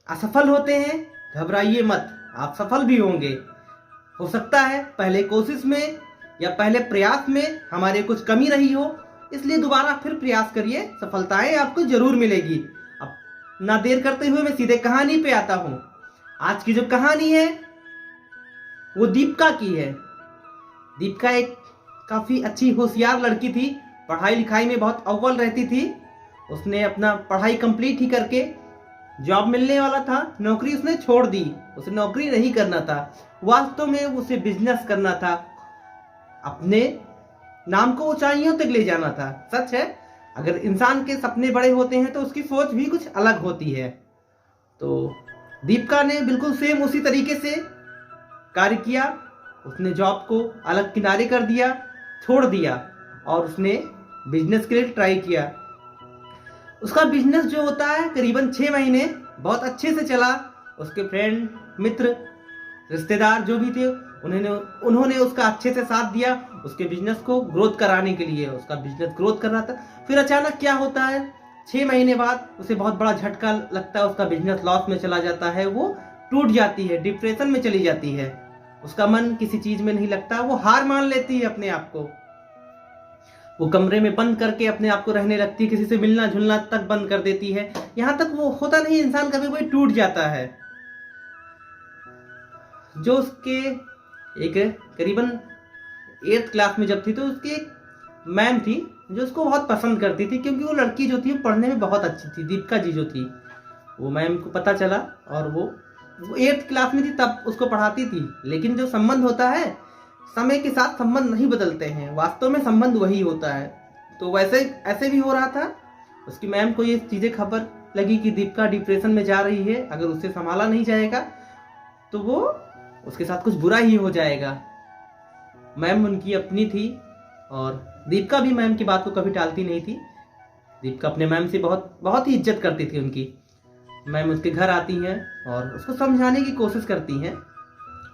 असफल होते हैं, घबराइए मत, आप सफल भी होंगे। हो सकता है पहले कोशिश में या पहले प्रयास में हमारे कुछ कमी रही हो, इसलिए दोबारा फिर प्रयास करिए, सफलताएं आपको जरूर मिलेगी। अब ना देर करते हुए मैं सीधे कहानी पे आता हूँ। आज की जो कहानी है वो दीपिका की है। दीपिका एक काफी अच्छी होशियार लड़की थी, पढ़ाई लिखाई में बहुत अव्वल रहती थी। उसने अपना पढ़ाई कंप्लीट ही करके जॉब मिलने वाला था, नौकरी उसने छोड़ दी। उसे नौकरी नहीं करना था, वास्तव में उसे बिजनेस करना था, अपने नाम को ऊंचाइयों तक ले जाना था। सच है, अगर इंसान के सपने बड़े होते हैं तो उसकी सोच भी कुछ अलग होती है। तो दीपिका ने बिल्कुल सेम उसी तरीके से कार्य किया। उसने जॉब को अलग किनारे कर दिया, छोड़ दिया, और उसने बिजनेस के लिए ट्राई किया। उसका बिजनेस जो होता है करीबन 6 महीने बहुत अच्छे से चला। उसके फ्रेंड, मित्र, रिश्तेदार जो भी थे उन्होंने उसका अच्छे से साथ दिया उसके बिजनेस को ग्रोथ कराने के लिए। उसका बिजनेस ग्रोथ कर रहा था, फिर अचानक क्या होता है, 6 महीने बाद उसे बहुत बड़ा झटका लगता है। उसका बिजनेस लॉस में चला जाता है, वो टूट जाती है, डिप्रेशन में चली जाती है। उसका मन किसी चीज में नहीं लगता, वो हार मान लेती है अपने आप को। वो कमरे में बंद करके अपने आप को रहने लगती है, किसी से मिलना जुलना तक बंद कर देती है। यहां तक वो होता नहीं, इंसान कभी कभी टूट जाता है। जो उसके एक करीबन 8th क्लास में जब थी, तो उसकी एक मैम थी जो उसको बहुत पसंद करती थी, क्योंकि वो लड़की जो थी वो पढ़ने में बहुत अच्छी थी। दीपिका जी जो थी, वो मैम को पता चला, और वो 8th क्लास में थी तब उसको पढ़ाती थी। लेकिन जो संबंध होता है, समय के साथ संबंध नहीं बदलते हैं, वास्तव में संबंध वही होता है। तो वैसे ऐसे भी हो रहा था। उसकी मैम को ये चीजें खबर लगी कि दीपिका डिप्रेशन में जा रही है, अगर उससे संभाला नहीं जाएगा तो वो उसके साथ कुछ बुरा ही हो जाएगा। मैम उनकी अपनी थी, और दीपिका भी मैम की बात को कभी टालती नहीं थी। दीपिका अपने मैम से बहुत ही इज्जत करती थी उनकी। मैम उसके घर आती हैं और उसको समझाने की कोशिश करती हैं,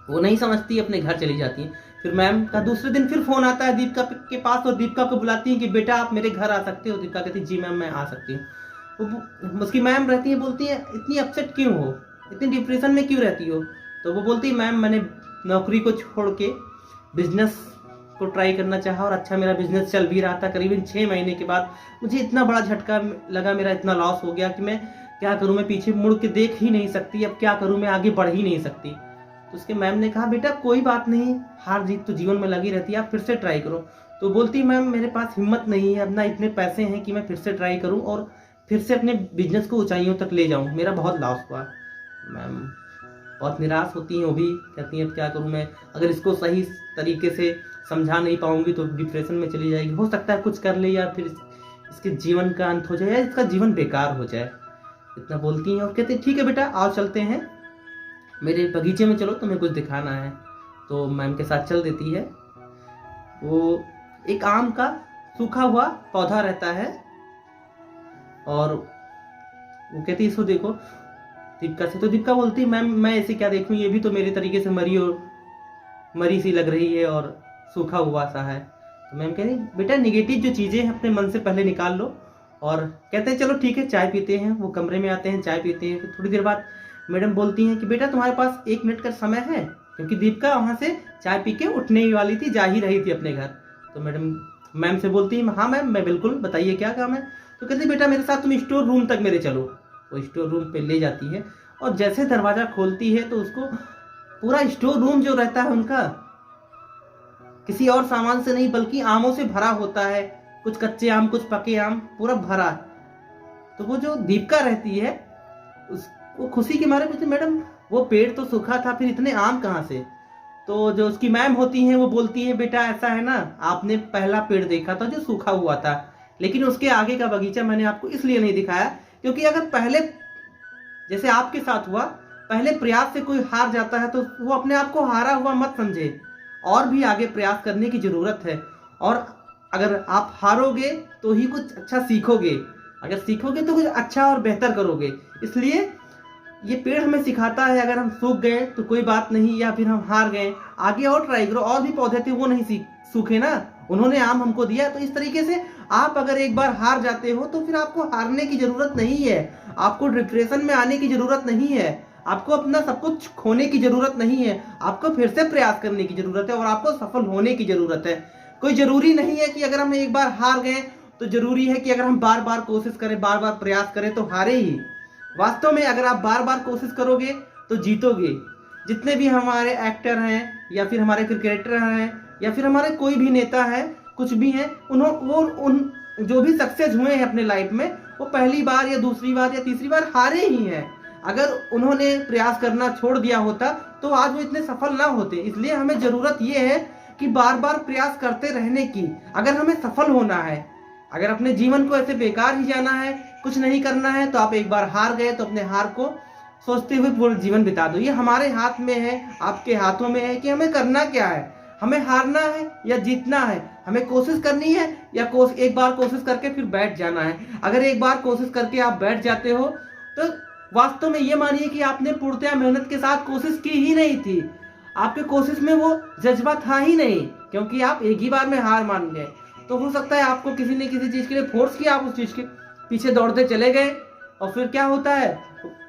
वो नहीं समझती, अपने घर चली जाती हैं। फिर मैम का दूसरे दिन फिर फोन आता है दीपिका के पास, और दीपिका को बुलाती हैं कि बेटा आप मेरे घर आ सकते हो। दीपिका कहती है जी मैम मैं आ सकती हूँ। उसकी मैम रहती है, बोलती है इतनी अपसेट क्यों हो, इतनी डिप्रेशन में क्यों रहती हो। तो वो बोलती है मैम मैंने नौकरी को छोड़ के बिजनेस को ट्राई करना चाहा, और अच्छा मेरा बिजनेस चल भी रहा था। करीबन 6 महीने के बाद मुझे इतना बड़ा झटका लगा, मेरा इतना लॉस हो गया कि मैं क्या करूं, मैं पीछे मुड़ के देख ही नहीं सकती, अब क्या करूं, मैं आगे बढ़ ही नहीं सकती। तो उसके मैम ने कहा बेटा कोई बात नहीं, हार जीत तो जीवन में लगी रहती है, आप फिर से ट्राई करो। तो बोलती मैम मेरे पास हिम्मत नहीं है, अब ना इतने पैसे हैं कि मैं फिर से ट्राई करूं और फिर से अपने बिजनेस को ऊंचाइयों तक ले जाऊं, मेरा बहुत लॉस हुआ। मैम बहुत निराश होती हैं, वो भी कहती हैं अब क्या करूं मैं, अगर इसको सही तरीके से समझा नहीं पाऊंगी तो डिप्रेशन में चली जाएगी, हो सकता है कुछ कर ले या फिर इसके जीवन का अंत हो जाए या इसका जीवन बेकार हो जाए। इतना बोलती हैं और कहते हैं ठीक है बेटा आओ चलते हैं, मेरे बगीचे में चलो, तुम्हें कुछ दिखाना है। तो मैम के साथ चल देती है। वो एक आम का सूखा हुआ पौधा रहता है, और वो कहती है इसको देखो दीपिका से। तो दीपिका बोलती है मैम मैं ऐसे क्या देखूं, ये भी तो मेरे तरीके से मरी सी लग रही है और सूखा हुआ सा है। तो मैम कह रही बेटा निगेटिव जो चीजें हैं अपने मन से पहले निकाल लो। और कहते हैं चलो ठीक है चाय पीते हैं। वो कमरे में आते हैं, चाय पीते हैं। फिर थोड़ी देर बाद मैडम बोलती हैं कि बेटा तुम्हारे पास 1 मिनट का समय है, क्योंकि दीपिका वहां से चाय पी के उठने वाली थी, जा ही रही थी अपने घर। तो मैम से बोलती है हाँ मैम मैं बिल्कुल, बताइए क्या काम है। तो कहती बेटा मेरे साथ तुम स्टोर रूम तक मेरे चलो। वो स्टोर रूम पे ले जाती है, और जैसे दरवाजा खोलती है तो उसको पूरा स्टोर रूम जो रहता है उनका किसी और सामान से नहीं बल्कि आमों से भरा होता है, कुछ कच्चे आम कुछ पके आम पूरा भरा। तो वो जो दीपिका रहती है वो खुशी के मारे पूछती मैडम वो पेड़ तो सूखा था, फिर इतने आम कहाँ से। तो जो उसकी मैम होती हैं वो बोलती है बेटा ऐसा है ना, आपने पहला पेड़ देखा था जो सूखा हुआ था, लेकिन उसके आगे का बगीचा मैंने आपको इसलिए नहीं दिखाया क्योंकि अगर पहले जैसे आपके साथ हुआ, पहले प्रयास से कोई हार जाता है तो वो अपने आप को हारा हुआ मत समझे, और भी आगे प्रयास करने की जरूरत है। और अगर आप हारोगे तो ही कुछ अच्छा सीखोगे, अगर सीखोगे तो कुछ अच्छा और बेहतर करोगे। इसलिए ये पेड़ हमें सिखाता है अगर हम सूख गए तो कोई बात नहीं, या फिर हम हार गए आगे और ट्राई करो। और भी पौधे थे वो नहीं सूखे ना, उन्होंने आम हमको दिया। तो इस तरीके से आप अगर एक बार हार जाते हो तो फिर आपको हारने की जरूरत नहीं है, आपको डिप्रेशन में आने की जरूरत नहीं है, आपको अपना सब कुछ खोने की जरूरत नहीं है, आपको फिर से प्रयास करने की जरूरत है और आपको सफल होने की जरूरत है। कोई जरूरी नहीं है कि अगर हम एक बार हार गए तो जरूरी है कि अगर हम बार बार कोशिश करें, बार बार प्रयास करें तो हारे ही। वास्तव में अगर आप बार बार कोशिश करोगे तो जीतोगे। जितने भी हमारे एक्टर हैं या फिर हमारे क्रिकेटर हैं या फिर हमारे कोई भी नेता है, कुछ भी हैं, उन जो भी सक्सेस हुए हैं अपने लाइफ में, वो पहली बार या दूसरी बार या तीसरी बार हारे ही हैं। अगर उन्होंने प्रयास करना छोड़ दिया होता तो आज वो इतने सफल ना होते। इसलिए हमें जरूरत ये है कि बार बार प्रयास करते रहने की, अगर हमें सफल होना है। अगर अपने जीवन को ऐसे बेकार ही जाना है, कुछ नहीं करना है, तो आप एक बार हार गए तो अपने हार को सोचते हुए पूरा जीवन बिता दो। ये हमारे हाथ में है, आपके हाथों में है कि हमें करना क्या है। हमें हारना है या जीतना है, हमें कोशिश करनी है या एक बार कोशिश करके फिर बैठ जाना है। अगर एक बार कोशिश करके आप बैठ जाते हो तो वास्तव में ये मानिए कि आपने पूर्णतया मेहनत के साथ कोशिश की ही नहीं थी। आपके कोशिश में वो जज्बा था ही नहीं, क्योंकि आप एक ही बार में हार मान गए। तो हो सकता है आपको किसी ने किसी चीज के लिए फोर्स किया, आप उस चीज के पीछे दौड़ते चले गए और फिर क्या होता है,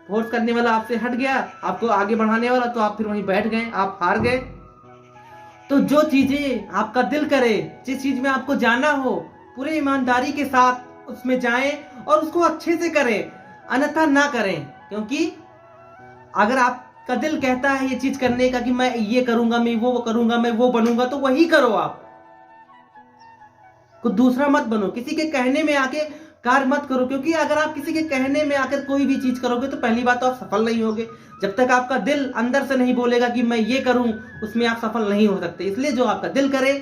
फोर्स करने वाला आपसे हट गया, आपको आगे बढ़ाने वाला, तो आप फिर वहीं बैठ गए, आप हार गए। तो जो चीजें आपका दिल करे, जिस चीज में आपको जाना हो, पूरे ईमानदारी के साथ उसमें जाएं और उसको अच्छे से करें, अन्यथा ना करें। क्योंकि अगर आपका दिल कहता है ये चीज करने का कि मैं ये करूंगा, मैं वो करूंगा, मैं वो बनूंगा, तो वही करो। आप कुछ दूसरा मत बनो, किसी के कहने में आके कार्य मत करो। क्योंकि अगर आप किसी के कहने में आकर कोई भी चीज करोगे तो पहली बात तो आप सफल नहीं होगे। जब तक आपका दिल अंदर से नहीं बोलेगा कि मैं ये करूं, उसमें आप सफल नहीं हो सकते। इसलिए जो आपका दिल करे,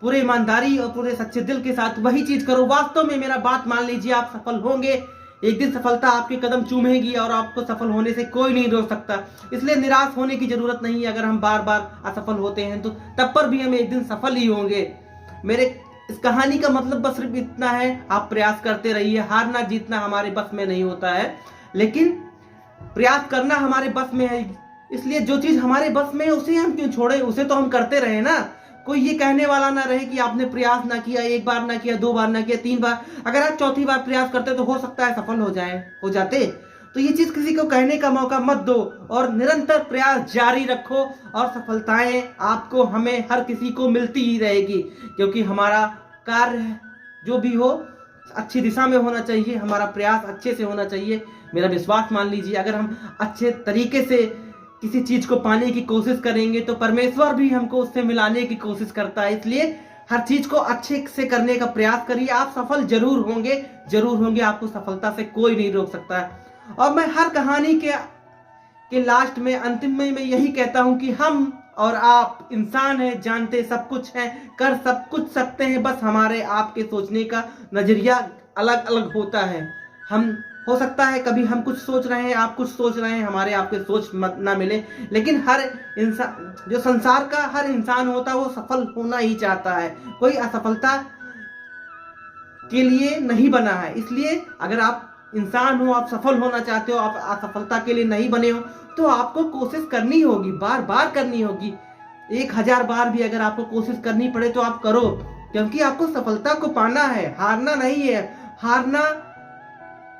पूरे ईमानदारी और पूरे सच्चे दिल के साथ वही चीज करो। वास्तव में मेरा बात मान लीजिए, आप सफल होंगे। एक दिन सफलता आपके कदम चूमेगी और आपको सफल होने से कोई नहीं रोक सकता। इसलिए निराश होने की जरूरत नहीं है। अगर हम बार बार असफल होते हैं तो तब पर भी हम एक दिन सफल ही होंगे। मेरे इस कहानी का मतलब बस सिर्फ इतना है, आप प्रयास करते रहिए। हारना जीतना हमारे बस में नहीं होता है, लेकिन प्रयास करना हमारे बस में है। इसलिए जो चीज हमारे बस में है उसे हम क्यों छोड़े, उसे तो हम करते रहे ना। कोई ये कहने वाला ना रहे कि आपने प्रयास ना किया, एक बार ना किया, दो बार ना किया, तीन बार, अगर आप चौथी बार प्रयास करते तो हो सकता है सफल हो जाते। तो ये चीज किसी को कहने का मौका मत दो और निरंतर प्रयास जारी रखो और सफलताएं आपको, हमें, हर किसी को मिलती ही रहेगी। क्योंकि हमारा कार्य जो भी हो अच्छी दिशा में होना चाहिए, हमारा प्रयास अच्छे से होना चाहिए। मेरा विश्वास मान लीजिए, अगर हम अच्छे तरीके से किसी चीज को पाने की कोशिश करेंगे तो परमेश्वर भी हमको उससे मिलाने की कोशिश करता है। इसलिए हर चीज को अच्छे से करने का प्रयास करिए, आप सफल जरूर होंगे, जरूर होंगे। आपको सफलता से कोई नहीं रोक सकता है। और मैं हर कहानी के लास्ट में, अंतिम में मैं यही कहता हूं कि हम और आप इंसान हैं, जानते सब कुछ हैं, कर सब कुछ सकते हैं, बस हमारे आपके सोचने का नजरिया अलग अलग होता है। हम हो सकता है कभी हम कुछ सोच रहे हैं, आप कुछ सोच रहे हैं, हमारे आपके सोच मत ना मिले, लेकिन हर इंसान, जो संसार का हर इंसान होता है, वो सफल होना ही चाहता है। कोई असफलता के लिए नहीं बना है। इसलिए अगर आप इंसान हो, आप सफल होना चाहते हो, आप असफलता के लिए नहीं बने हो, तो आपको कोशिश करनी होगी, बार बार करनी होगी। 1000 बार भी अगर आपको कोशिश करनी पड़े तो आप करो, क्योंकि आपको सफलता को पाना है, हारना नहीं है।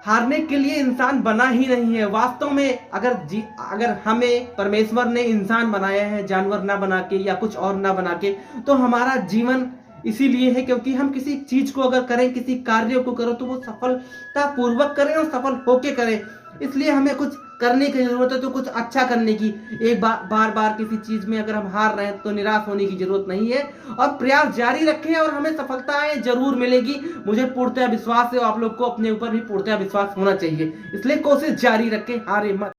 हारने के लिए इंसान बना ही नहीं है। वास्तव में अगर हमें परमेश्वर ने इंसान बनाया है, जानवर ना बना के या कुछ और ना बना के, तो हमारा जीवन इसीलिए है क्योंकि हम किसी चीज को अगर करें, किसी कार्य को करो, तो वो सफलता पूर्वक करें और सफल होके करें। इसलिए हमें कुछ करने की जरूरत है तो कुछ अच्छा करने की। एक बार बार किसी चीज में अगर हम हार रहे हैं तो निराश होने की जरूरत नहीं है और प्रयास जारी रखें और हमें सफलताएं जरूर मिलेगी। मुझे पूर्णतः विश्वास है, आप लोग को अपने ऊपर भी पूर्णतः विश्वास होना चाहिए। इसलिए कोशिश जारी रखें, हारे मत।